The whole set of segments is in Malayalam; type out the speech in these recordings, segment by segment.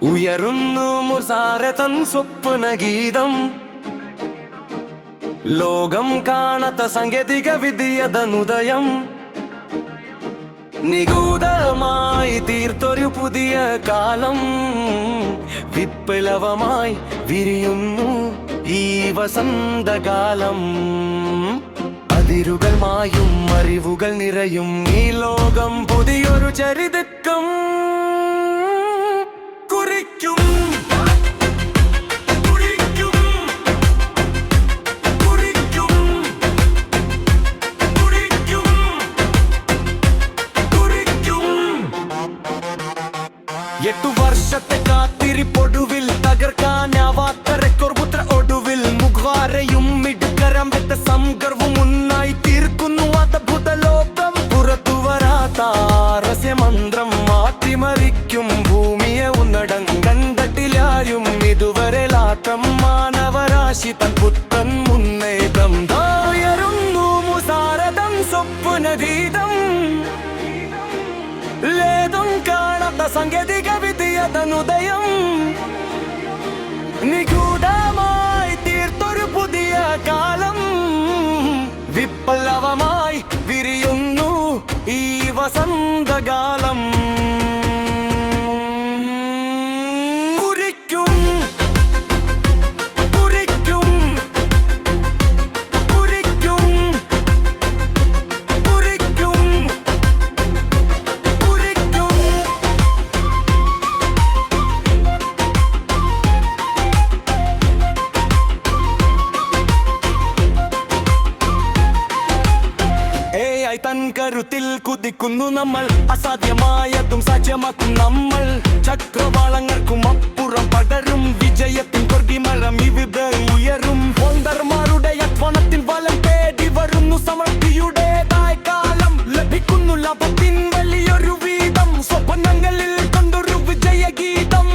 ഉയരുന്നു മുസാരെ തൻ സ്വപ്നഗീതം. ലോകം കാണാത്ത സാങ്കേതിക വിദ്യതനുദയം. നിഗൂഢമായി തീർത്തൊരു പുതിയ കാലം. വിപ്ലവമായി വിരിയുന്നു ഈ വസന്തകാലം. അതിരുകൾ മായും അറിവുകൾ നിറയും ഈ ലോകം പുതിയൊരു ചരിതക്കം കുറിക്കും. എട്ടു വർഷത്തെ കാത്തിരിപ്പൊടുവിൽ തകർക്കാനാവാത്ത റെക്കോർഡ് ഒടുവിൽ മുഖാരയും മിടുക്കരം വെട്ട സംഗർവും മുന്നായി തീർക്കുന്നു അദ്ഭുത ലോകം. പുറത്തു വരാത്ത രഹസ്യമന്ത്രം മാറ്റിമറിക്കും ഭൂമിയെ ഉന്നടങ്കണ്ടട്ടിലായും ഇതുവരെ ലാക്കം മാനവരാശി തൻ പുത്തൻ മുന്നേറ്റം. ഉയരുന്നു മുസാരതം സ്വപ്നഗീതം. ലേതും കാണാത്ത സാങ്കേതിക വിദ്യതനുദയം. നിഗൂഢമായി തീർത്തൊരു പുതിയ കാലം. വിപ്ലവമായി വിരിയുന്നു ഈ വസന്തകാലം. തൻ കരുത്തിൽ കുതിക്കുന്നു നമ്മൾ. അസാധ്യമായതും സാധ്യമാക്കും നമ്മൾ. ചക്രവാളങ്ങൾക്കും അപ്പുറം പടരും വിജയത്തിൻ കൊർഗിമരം ഇവിടെ ഉയരും. വോണ്ടർമാരുടെ യത്വനത്തിൻ വലം തേടി വരുന്നു സമൃദ്ധിയുടേതായ കാലം. ലഭിക്കുന്നു ലാഭത്തിൻ വലിയൊരു വീതം. സ്വപ്നങ്ങളിൽ കൊണ്ടൊരു വിജയഗീതം.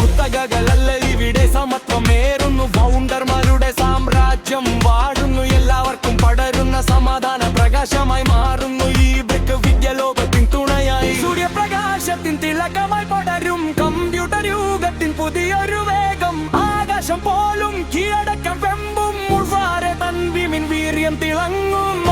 കുത്തകകളല്ല ഇവിടെ സമത്വമേറുന്നു. വൗണ്ടർമാരുടെ സാമ്രാജ്യം വാഴുന്നു. എല്ലാവർക്കും പടരുന്ന സമാധാന പ്രകാശമായി മാറുന്നു ഈ വിദ്യലോകത്തിൻ തുണയായി. സൂര്യപ്രകാശത്തിൻ തിളക്കമായി പടരും കമ്പ്യൂട്ടർ യുഗത്തിൻ പുതിയൊരു വേഗം. ആകാശം പോലും കീഴടക്കം വെമ്പും മുൾവാരെ തൻ വിമിൻ വീര്യം തിളങ്ങും.